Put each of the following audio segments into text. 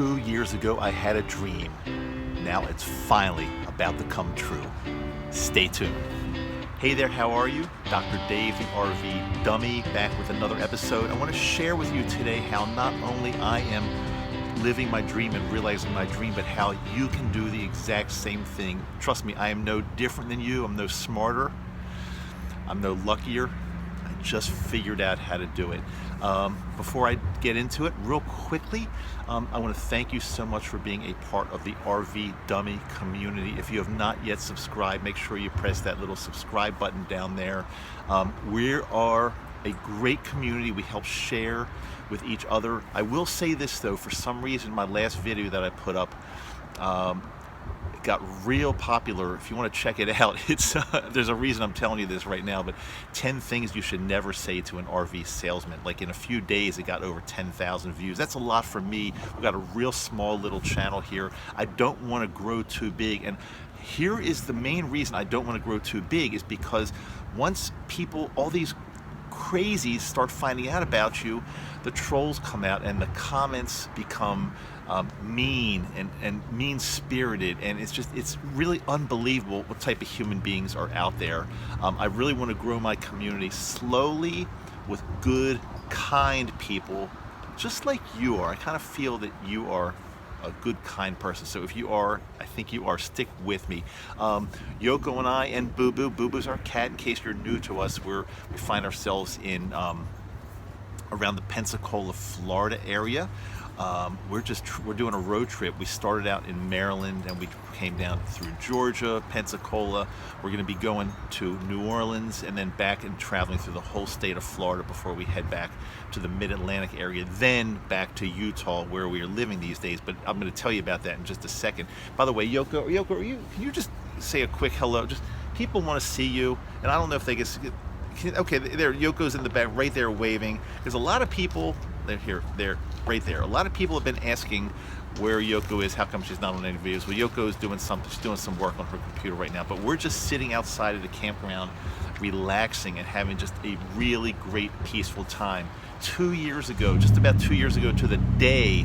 2 years ago, I had a dream. Now it's finally about to come true. Stay tuned. Hey there, how are you? Dr. Dave, the RV Dummy, back with another episode. I want to share with you today how not only I am living my dream and realizing my dream, but how you can do the exact same thing. Trust me, I am no different than you. I'm no smarter. I'm no luckier. I just figured out how to do it. Before I get into it, real quickly, I want to thank you so much for being a part of the RV Dummy community. If you have not yet subscribed, make sure you press that little subscribe button down there. We are a great community. We help share with each other. I will say this though, for some reason, my last video that I put up, it got real popular. If you want to check it out, it's there's a reason I'm telling you this right now, but 10 things you should never say to an RV salesman. Like in a few days, it got over 10,000 views. That's a lot for me. We've got a real small little channel here. I don't want to grow too big. And here is the main reason I don't want to grow too big is because once people, all these crazies start finding out about you, the trolls come out and the comments become mean and mean-spirited, and it's really unbelievable what type of human beings are out there. I really want to grow my community slowly with good, kind people, just like you are. I kind of feel that you are a good, kind person. So if you are, I think you are, stick with me. Yoko and I and Bubu. Bubu's our cat. In case you're new to us, we find ourselves in around the Pensacola, Florida area. We're doing a road trip. We started out in Maryland and we came down through Georgia, Pensacola. We're going to be going to New Orleans and then back and traveling through the whole state of Florida before we head back to the Mid-Atlantic area, then back to Utah where we are living these days. But I'm going to tell you about that in just a second. By the way, Yoko, can you just say a quick hello? Just people want to see you, and I don't know if they get. Okay, there, Yoko's in the back, right there, waving. There's a lot of people. They're right there. A lot of people have been asking where Yoko is. How come she's not on any videos? Well, Yoko is doing something. She's doing some work on her computer right now. But we're just sitting outside of the campground, relaxing and having just a really great, peaceful time. 2 years ago, just about 2 years ago to the day,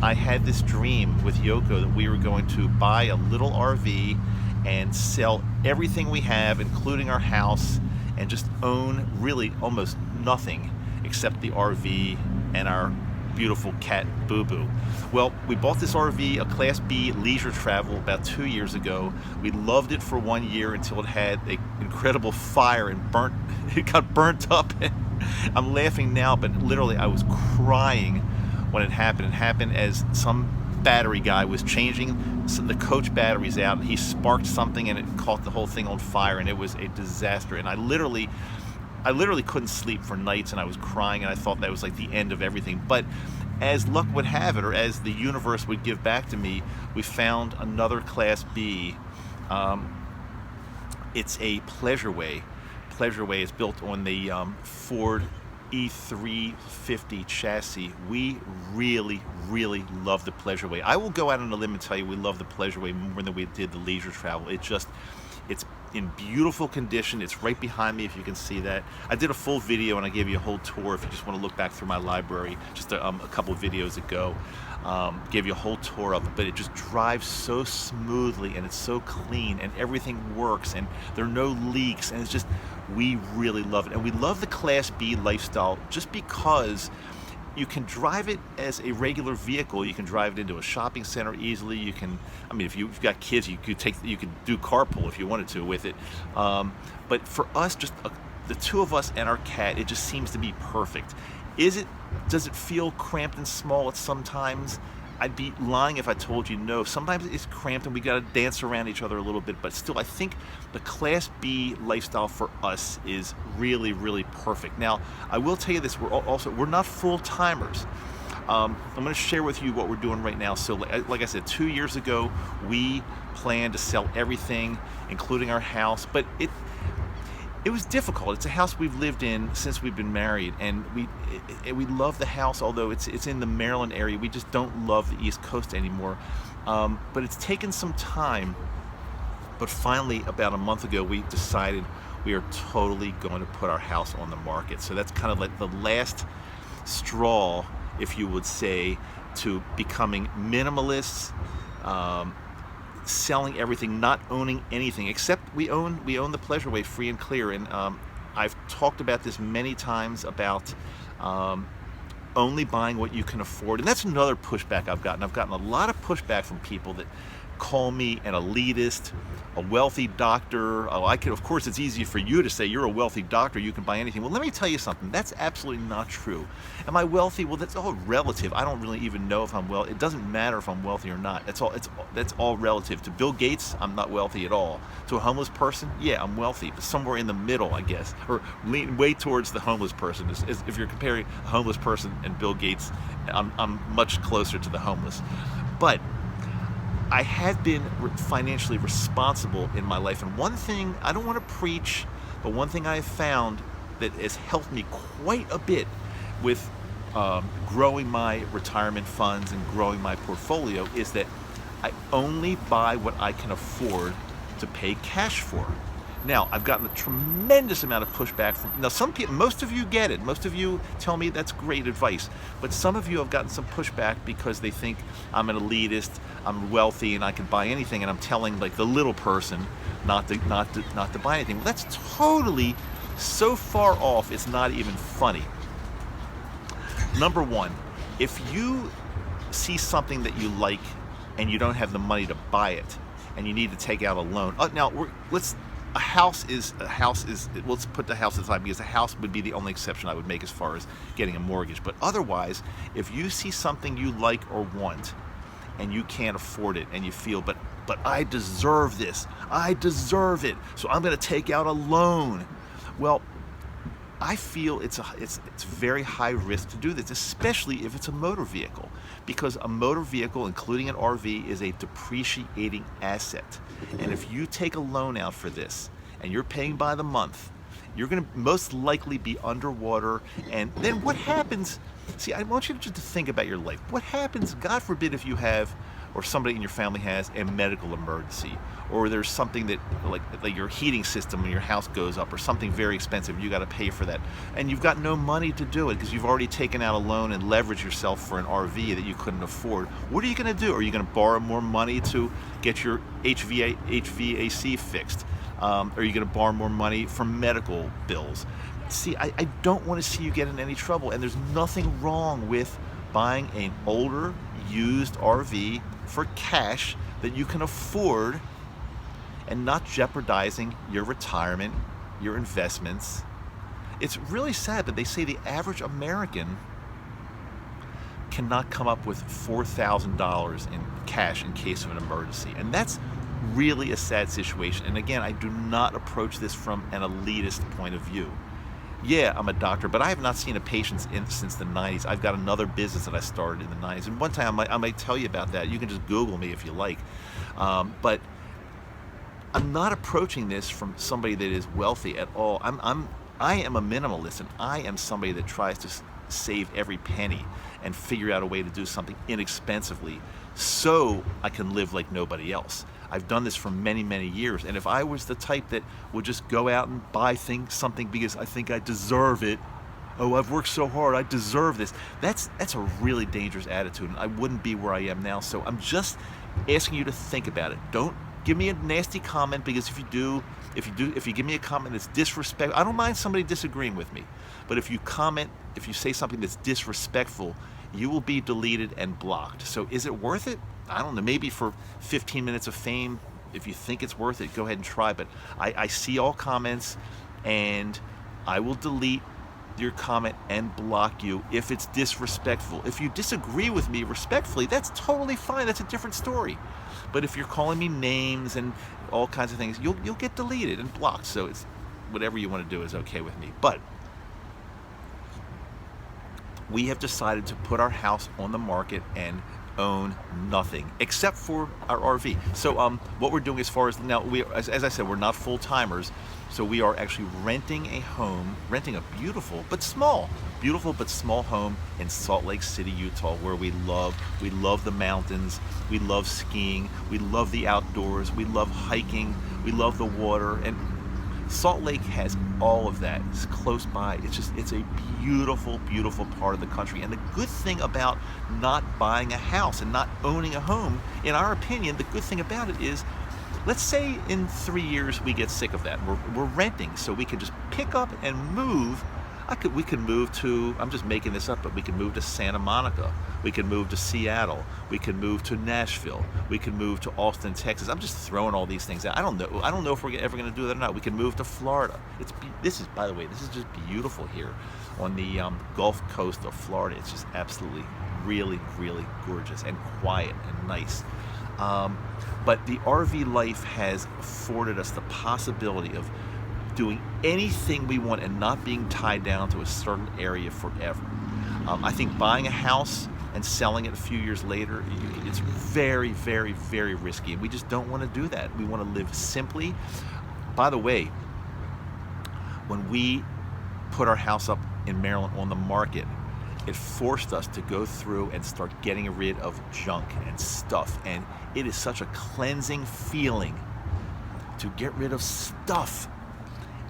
I had this dream with Yoko that we were going to buy a little RV and sell everything we have, including our house, and just own really almost nothing except the RV and our beautiful cat Bubu. Well, we bought this RV, a Class B leisure travel, about 2 years ago. We loved it for 1 year until it had an incredible fire and it got burnt up. I'm laughing now, but literally I was crying when it happened. It happened as some battery guy was changing the coach batteries out. He sparked something and it caught the whole thing on fire, and it was a disaster. And I literally couldn't sleep for nights, and I was crying, and I thought that was like the end of everything. But as luck would have it, or as the universe would give back to me, we found another Class B. It's a Pleasureway. Pleasureway is built on the Ford E350 chassis. We really love the Pleasureway. I will go out on a limb and tell you we love the Pleasureway more than we did the leisure travel. It's in beautiful condition. It's right behind me, if you can see that. I did a full video and I gave you a whole tour if you just want to look back through my library just a couple of videos ago. Gave you a whole tour of it, but it just drives so smoothly and it's so clean and everything works and there are no leaks, and it's just, we really love it. And we love the Class B lifestyle just because you can drive it as a regular vehicle. You can drive it into a shopping center easily. You can, I mean, if you've got kids, you could do carpool if you wanted to with it. But for us, just the two of us and our cat, it just seems to be perfect. Does it feel cramped and small at sometimes? I'd be lying if I told you no. Sometimes it's cramped and we gotta dance around each other a little bit, but still I think the Class B lifestyle for us is really perfect. Now, I will tell you this, we're not full-timers. I'm gonna share with you what we're doing right now. So like I said, 2 years ago, we planned to sell everything, including our house, but it was difficult. It's a house we've lived in since we've been married, and we love the house, although it's in the Maryland area. We just don't love the East Coast anymore. But it's taken some time. But finally, about a month ago, we decided we are totally going to put our house on the market. So that's kind of like the last straw, if you would say, to becoming minimalists, selling everything, not owning anything, except we own the pleasure way free and clear. And I've talked about this many times about only buying what you can afford. And that's another pushback I've gotten. I've gotten a lot of pushback from people that call me an elitist, a wealthy doctor. Oh, of course, it's easy for you to say you're a wealthy doctor, you can buy anything. Well, let me tell you something. That's absolutely not true. Am I wealthy? Well, that's all relative. I don't really even know if I'm wealthy. It doesn't matter if I'm wealthy or not. That's all relative. To Bill Gates, I'm not wealthy at all. To a homeless person, yeah, I'm wealthy, but somewhere in the middle, I guess, or lean way towards the homeless person. If you're comparing a homeless person and Bill Gates, I'm much closer to the homeless. But I have been financially responsible in my life, and one thing, I don't want to preach, but one thing I have found that has helped me quite a bit with growing my retirement funds and growing my portfolio is that I only buy what I can afford to pay cash for. Now, I've gotten a tremendous amount of pushback from, now some people, most of you get it, most of you tell me that's great advice, but some of you have gotten some pushback because they think I'm an elitist, I'm wealthy, and I can buy anything, and I'm telling like the little person not to buy anything. Well, that's totally so far off, it's not even funny. Number one, if you see something that you like and you don't have the money to buy it, and you need to take out a loan, let's put the house aside, because the house would be the only exception I would make as far as getting a mortgage. But otherwise, if you see something you like or want and you can't afford it, and you feel, but I deserve this, I deserve it, so I'm going to take out a loan. Well, I feel it's very high risk to do this, especially if it's a motor vehicle, because a motor vehicle, including an RV, is a depreciating asset. And if you take a loan out for this and you're paying by the month, you're going to most likely be underwater. And then what happens? See, I want you just to think about your life. What happens, God forbid, if you have, or somebody in your family has, a medical emergency, or there's something that, like your heating system in your house goes up, or something very expensive, you got to pay for that, and you've got no money to do it because you've already taken out a loan and leveraged yourself for an RV that you couldn't afford. What are you going to do? Are you going to borrow more money to get your HVAC fixed? Are you going to borrow more money for medical bills? See, I don't want to see you get in any trouble, and there's nothing wrong with buying an older, used RV for cash that you can afford and not jeopardizing your retirement, your investments. It's really sad, but they say the average American cannot come up with $4,000 in cash in case of an emergency. And that's really a sad situation. And again, I do not approach this from an elitist point of view. Yeah, I'm a doctor, but I have not seen a patient since the 90s. I've got another business that I started in the 90s. And one time I might tell you about that. You can just Google me if you like. But I'm not approaching this from somebody that is wealthy at all. I am a minimalist, and I am somebody that tries to save every penny and figure out a way to do something inexpensively so I can live like nobody else. I've done this for many, many years, and if I was the type that would just go out and buy something because I think I deserve it, oh, I've worked so hard, I deserve this, that's a really dangerous attitude, and I wouldn't be where I am now. So I'm just asking you to think about it. Don't give me a nasty comment, because if you give me a comment that's disrespectful, I don't mind somebody disagreeing with me, but if you say something that's disrespectful, you will be deleted and blocked. So is it worth it? I don't know, maybe for 15 minutes of fame, if you think it's worth it, go ahead and try. But I see all comments, and I will delete your comment and block you if it's disrespectful. If you disagree with me respectfully, that's totally fine. That's a different story. But if you're calling me names and all kinds of things, you'll get deleted and blocked. So it's whatever you want to do is okay with me. But we have decided to put our house on the market and own nothing except for our RV. So what we're doing, as far as now, as I said, we're not full-timers, so we are actually renting a beautiful but small home in Salt Lake City, Utah, where we love the mountains, we love skiing, we love the outdoors, we love hiking, we love the water, and Salt Lake has all of that. It's close by. It's a beautiful, beautiful part of the country. And the good thing about not buying a house and not owning a home, in our opinion, the good thing about it is, let's say in 3 years we get sick of that. We're renting, so we can just pick up and move. We could move to, I'm just making this up, but we can move to Santa Monica. We can move to Seattle. We can move to Nashville. We can move to Austin, Texas. I'm just throwing all these things out. I don't know if we're ever going to do that or not. We can move to Florida. By the way, this is just beautiful here on the Gulf Coast of Florida. It's just absolutely, really, really gorgeous and quiet and nice. But the RV life has afforded us the possibility of doing anything we want and not being tied down to a certain area forever. I think buying a house and selling it a few years later, it's very, very, very risky. And we just don't want to do that. We want to live simply. By the way, when we put our house up in Maryland on the market, it forced us to go through and start getting rid of junk and stuff. And it is such a cleansing feeling to get rid of stuff.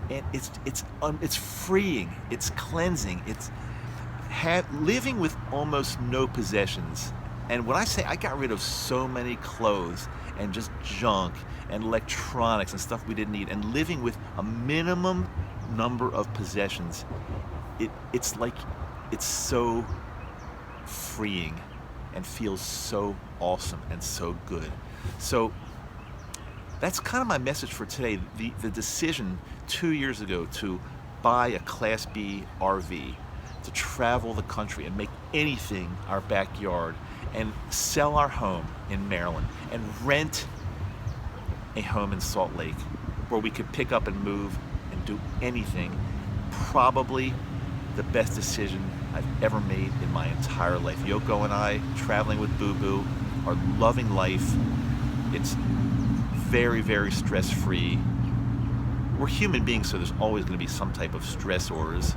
And it's freeing, it's cleansing, it's living with almost no possessions. And when I say I got rid of so many clothes and just junk and electronics and stuff we didn't need, and living with a minimum number of possessions, it's like, it's so freeing and feels so awesome and so good. So that's kind of my message for today. The decision 2 years ago to buy a Class B RV, to travel the country and make anything our backyard, and sell our home in Maryland and rent a home in Salt Lake where we could pick up and move and do anything. Probably the best decision I've ever made in my entire life. Yoko and I, traveling with Bubu, are loving life. It's very, very stress-free. We're human beings, so there's always going to be some type of stressors,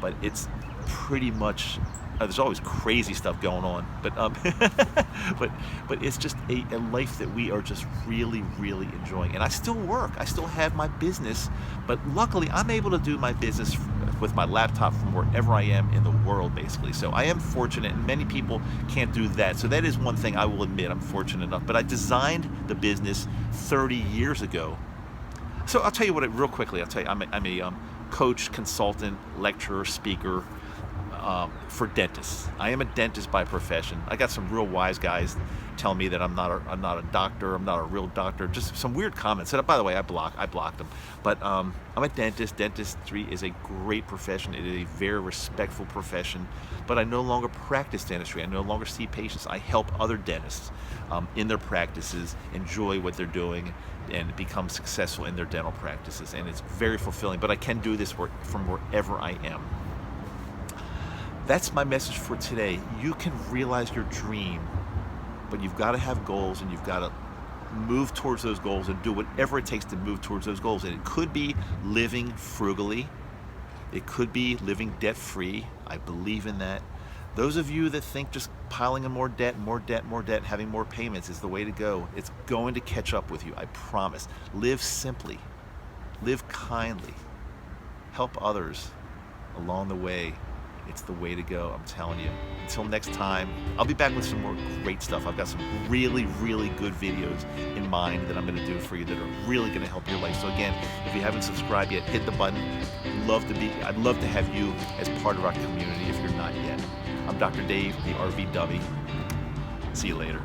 but it's pretty much, there's always crazy stuff going on, but but it's just a life that we are just really, really enjoying. And I still work, I still have my business, but luckily I'm able to do my business with my laptop from wherever I am in the world, basically. So I am fortunate, and many people can't do that. So that is one thing I will admit, I'm fortunate enough. But I designed the business 30 years ago. So I'll tell you what, real quickly, I'm a coach, consultant, lecturer, speaker for dentists. I am a dentist by profession. I got some real wise guys telling me that I'm not a doctor, I'm not a real doctor, just some weird comments. And by the way, I blocked them. But I'm a dentist. Dentistry is a great profession. It is a very respectful profession. But I no longer practice dentistry. I no longer see patients. I help other dentists in their practices enjoy what they're doing and become successful in their dental practices. And it's very fulfilling. But I can do this from wherever I am. That's my message for today. You can realize your dream, but you've got to have goals, and you've got to move towards those goals and do whatever it takes to move towards those goals. And it could be living frugally. It could be living debt-free. I believe in that. Those of you that think just piling in more debt, having more payments is the way to go, it's going to catch up with you, I promise. Live simply. Live kindly. Help others along the way. It's the way to go, I'm telling you. Until next time, I'll be back with some more great stuff. I've got some really, really good videos in mind that I'm going to do for you that are really going to help your life. So again, if you haven't subscribed yet, hit the button. I'd love to have you as part of our community if you're not yet. I'm Dr. Dave, the RV Dummy. See you later.